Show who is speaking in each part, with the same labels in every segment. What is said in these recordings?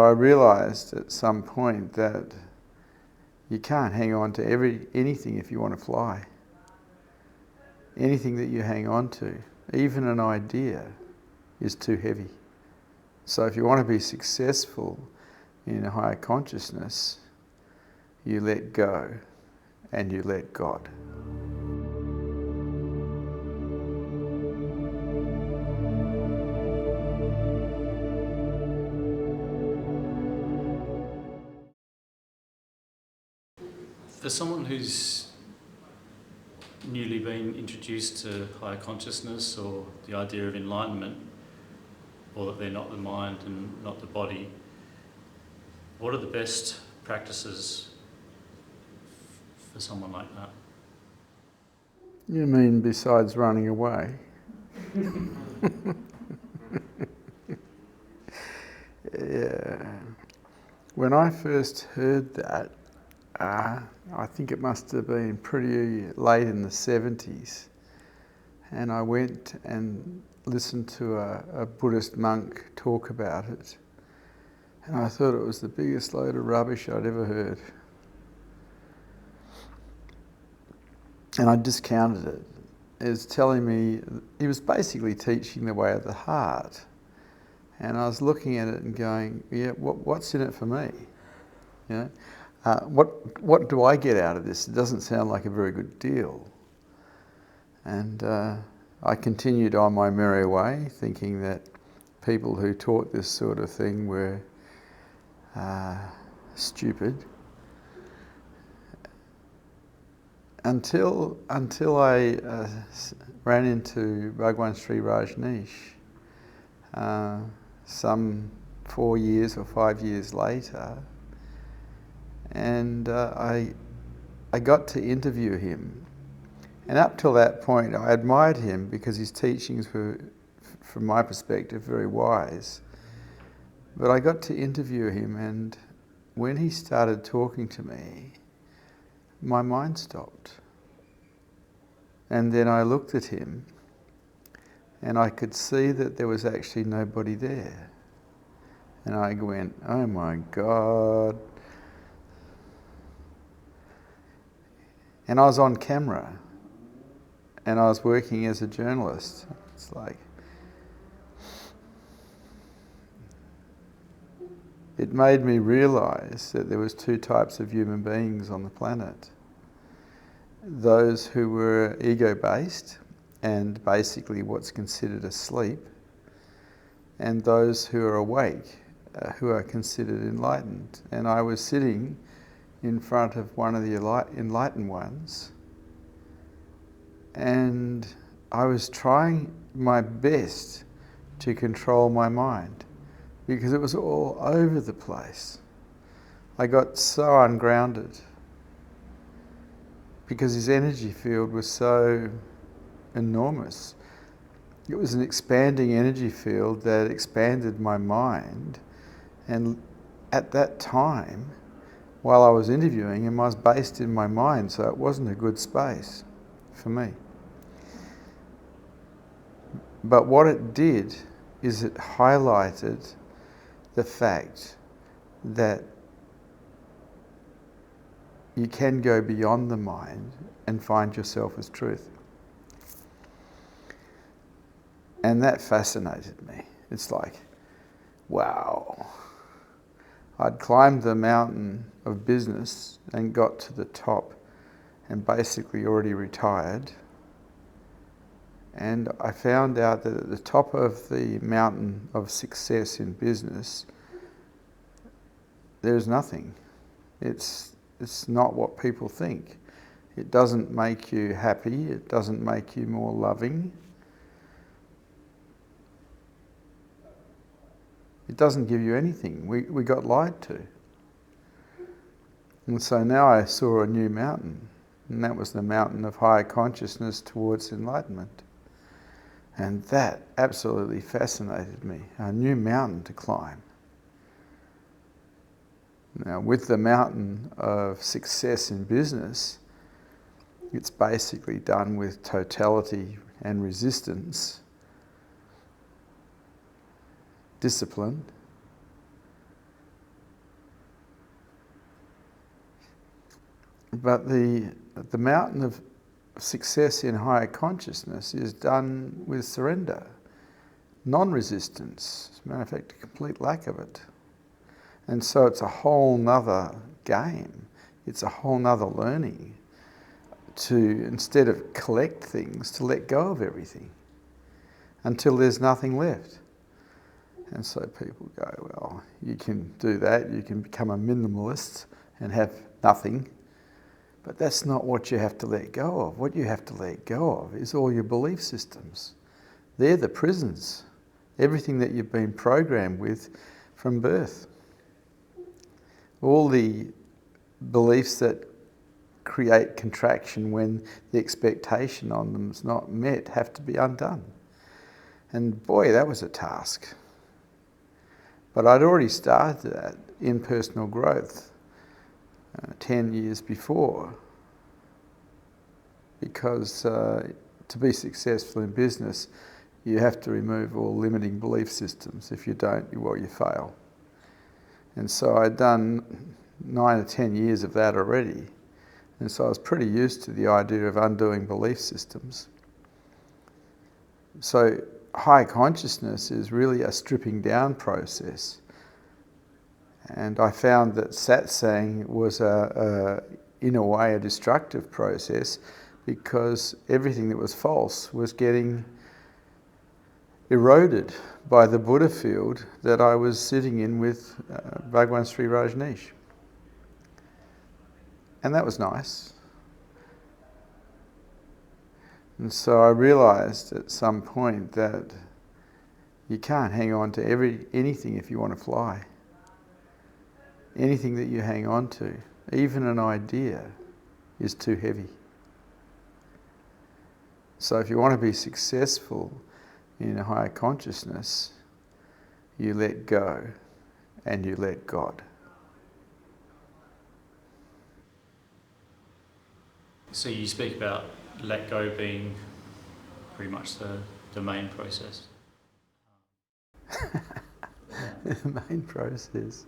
Speaker 1: I realised at some point that you can't hang on to anything if you want to fly. Anything that you hang on to, even an idea, is too heavy. So if you want to be successful in a higher consciousness, you let go and you let God.
Speaker 2: For someone who's newly been introduced to higher consciousness or the idea of enlightenment, or that they're not the mind and not the body, what are the best practices for someone like that?
Speaker 1: You mean besides running away? Yeah. When I first heard that, I think it must have been pretty late in the 70s, and I went and listened to a Buddhist monk talk about it, and I thought it was the biggest load of rubbish I'd ever heard. And I discounted it. It was telling me, he was basically teaching the way of the heart, and I was looking at it and going, yeah, what's in it for me? You know? What do I get out of this? It doesn't sound like a very good deal. And I continued on my merry way, thinking that people who taught this sort of thing were stupid. Until I ran into Bhagwan Shree Rajneesh some 4 years or 5 years later. And I got to interview him. And up till that point, I admired him because his teachings were, from my perspective, very wise. But I got to interview him, and when he started talking to me, my mind stopped. And then I looked at him, and I could see that there was actually nobody there. And I went, oh my God. And I was on camera, and I was working as a journalist. It's like, it made me realise that there was two types of human beings on the planet. Those who were ego-based and basically what's considered asleep, and those who are awake, who are considered enlightened. And I was sitting in front of one of the enlightened ones, and I was trying my best to control my mind because it was all over the place. I got so ungrounded because his energy field was so enormous. It was an expanding energy field that expanded my mind, and at that time, while I was interviewing him, I was based in my mind, so it wasn't a good space for me. But what it did is it highlighted the fact that you can go beyond the mind and find yourself as truth. And that fascinated me. It's like, wow. I'd climbed the mountain of business and got to the top and basically already retired. And I found out that at the top of the mountain of success in business, there's nothing. It's not what people think. It doesn't make you happy. It doesn't make you more loving. It doesn't give you anything. We got lied to. And so now I saw a new mountain, and that was the mountain of higher consciousness towards enlightenment. And that absolutely fascinated me, a new mountain to climb. Now, with the mountain of success in business, it's basically done with totality and resistance, discipline, But the mountain of success in higher consciousness is done with surrender, non-resistance, as a matter of fact, a complete lack of it. And so it's a whole nother game. It's a whole nother learning to, instead of collect things, to let go of everything until there's nothing left. And so people go, well, you can do that, you can become a minimalist and have nothing, but that's not what you have to let go of. What you have to let go of is all your belief systems. They're the prisons, everything that you've been programmed with from birth. All the beliefs that create contraction when the expectation on them is not met have to be undone. And boy, that was a task. But I'd already started that in personal growth 10 years before, because to be successful in business, you have to remove all limiting belief systems. If you don't, you fail. And so I'd done 9 or 10 years of that already. And so I was pretty used to the idea of undoing belief systems. So high consciousness is really a stripping down process. And I found that satsang was, in a way, a destructive process, because everything that was false was getting eroded by the Buddha field that I was sitting in with Bhagwan Shree Rajneesh. And that was nice. And so I realised at some point that you can't hang on to anything if you want to fly. Anything that you hang on to, even an idea, is too heavy. So if you want to be successful in a higher consciousness, you let go and you let God.
Speaker 2: So you speak about let go being pretty much the main process.
Speaker 1: The main process.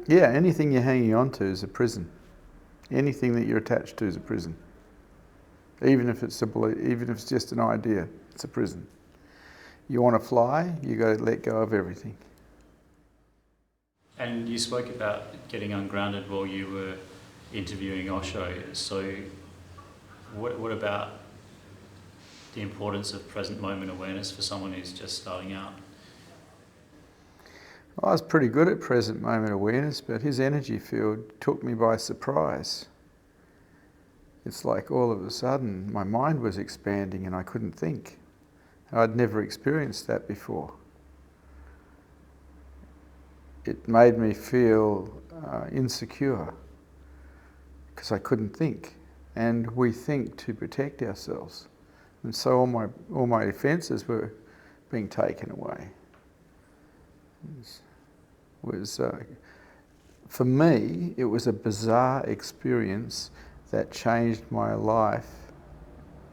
Speaker 1: Yeah, anything you're hanging on to is a prison. Anything that you're attached to is a prison. Even if it's just an idea, it's a prison. You want to fly, you got to let go of everything.
Speaker 2: And you spoke about getting ungrounded while you were interviewing Osho. So what about the importance of present moment awareness for someone who's just starting out?
Speaker 1: I was pretty good at present moment awareness, but his energy field took me by surprise. It's like all of a sudden my mind was expanding and I couldn't think. I'd never experienced that before. It made me feel insecure because I couldn't think. And we think to protect ourselves. And so all my defences were being taken away. For me, it was a bizarre experience that changed my life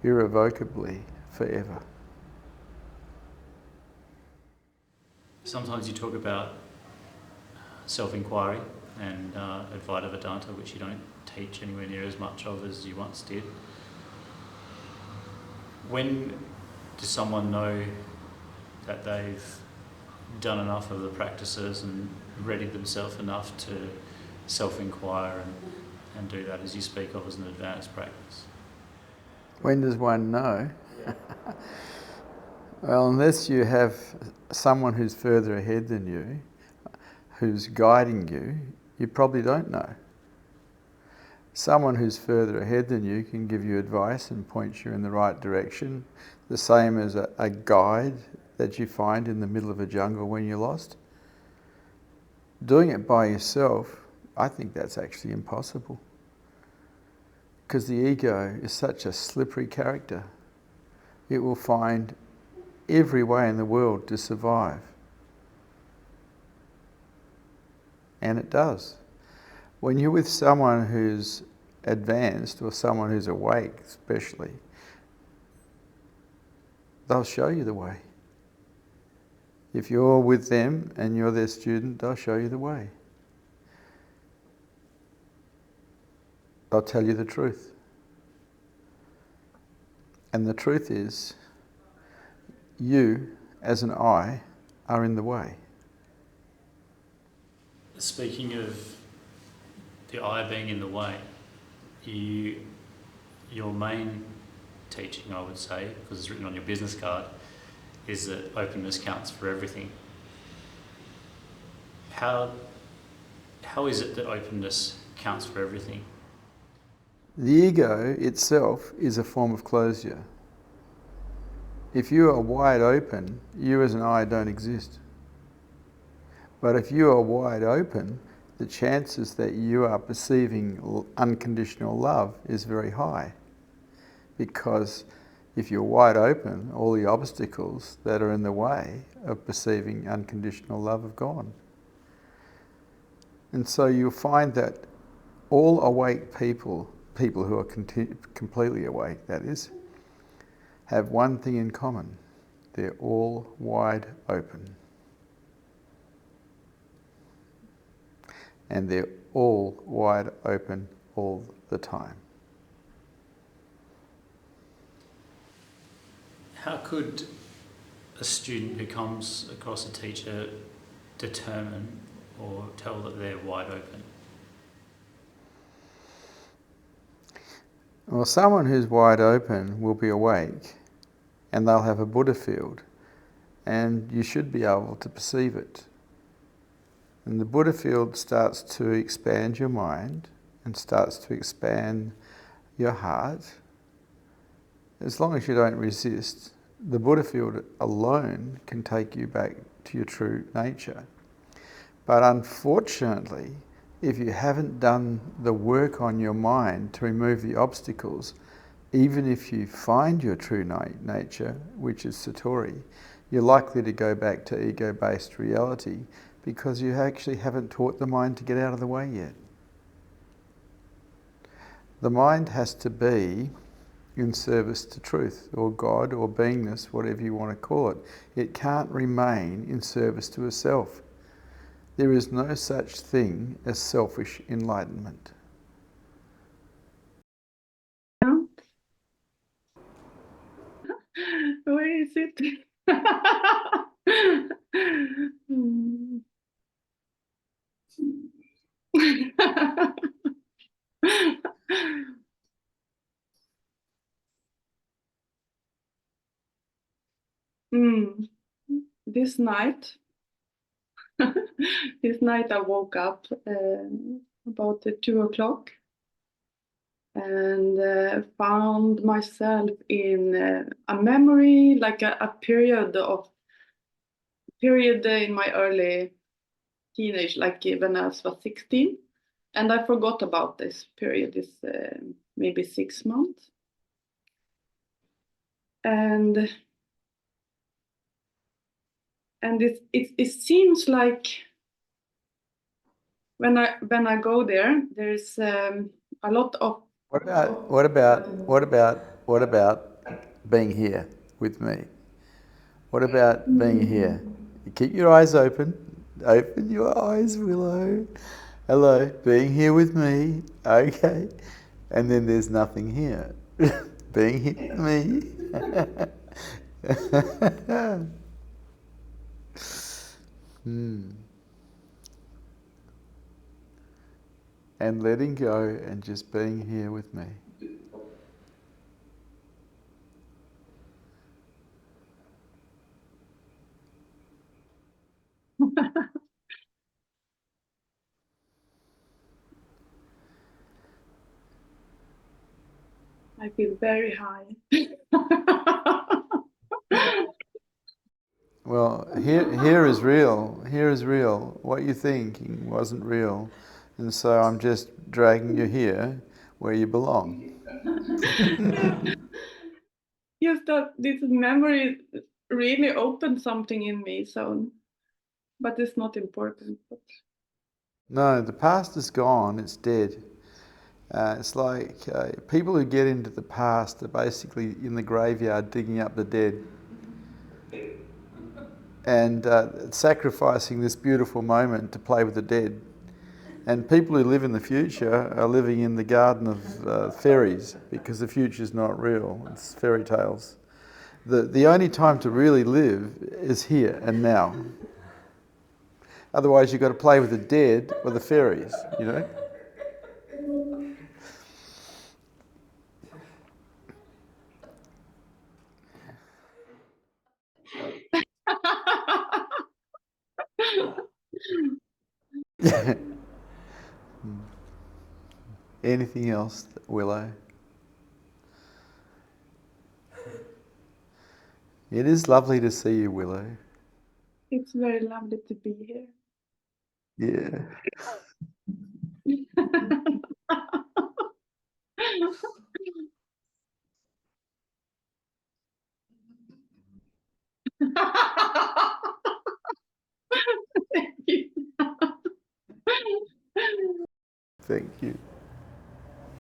Speaker 1: irrevocably forever.
Speaker 2: Sometimes you talk about self-inquiry and Advaita Vedanta, which you don't teach anywhere near as much of as you once did. When does someone know that they've done enough of the practices and readied themselves enough to self-inquire and do that, as you speak of, as an advanced practice?
Speaker 1: When does one know? Well, unless you have someone who's further ahead than you, who's guiding you, you probably don't know. Someone who's further ahead than you can give you advice and point you in the right direction, the same as a guide that you find in the middle of a jungle when you're lost. Doing it by yourself, I think that's actually impossible. Because the ego is such a slippery character. It will find every way in the world to survive. And it does. When you're with someone who's advanced, or someone who's awake especially, they'll show you the way. If you're with them and you're their student, they'll show you the way. They'll tell you the truth. And the truth is, you, as an I, are in the way.
Speaker 2: Speaking of the I being in the way, your main teaching, I would say, because it's written on your business card, is that openness counts for everything. How is it that openness counts for everything?
Speaker 1: The ego itself is a form of closure. If you are wide open, you as an I don't exist. But if you are wide open, the chances that you are perceiving unconditional love is very high. Because if you're wide open, all the obstacles that are in the way of perceiving unconditional love have gone. And so you'll find that all awake people who are completely awake, that is, have one thing in common. They're all wide open. And they're all wide open all the time.
Speaker 2: How could a student who comes across a teacher determine or tell that they're wide open?
Speaker 1: Well, someone who's wide open will be awake and they'll have a Buddha field, and you should be able to perceive it. And the Buddha field starts to expand your mind and starts to expand your heart. As long as you don't resist, the Buddha field alone can take you back to your true nature. But unfortunately, if you haven't done the work on your mind to remove the obstacles, even if you find your true nature, which is Satori, you're likely to go back to ego-based reality because you actually haven't taught the mind to get out of the way yet. The mind has to be in service to truth, or God, or beingness, whatever you want to call it. It can't remain in service to itself. There is no such thing as selfish enlightenment.
Speaker 3: Where is it? This night, I woke up about 2 o'clock and found myself in a memory, like a period in my early teenage, like when I was 16, and I forgot about this period. Is maybe 6 months, and it seems like when I go there, there's a lot of.
Speaker 1: What about being here with me? What about being here? You keep your eyes open. Open your eyes, Willow. Hello, being here with me. Okay. And then there's nothing here. Being here with me. And letting go and just being here with me.
Speaker 3: I feel very high.
Speaker 1: Well, here is real. Here is real. What you're thinking wasn't real. And so I'm just dragging you here where you belong.
Speaker 3: Yes, that this memory really opened something in me. So, but it's not important.
Speaker 1: No, the past is gone. It's dead. It's like people who get into the past are basically in the graveyard digging up the dead. and sacrificing this beautiful moment to play with the dead. And people who live in the future are living in the Garden of Fairies, because the future is not real, it's fairy tales. The only time to really live is here and now. Otherwise you've got to play with the dead or the fairies, you know? Anything else, Willow? It is lovely to see you, Willow.
Speaker 3: It's very lovely to be here.
Speaker 1: Yeah.
Speaker 3: Thank you.
Speaker 1: Thank you.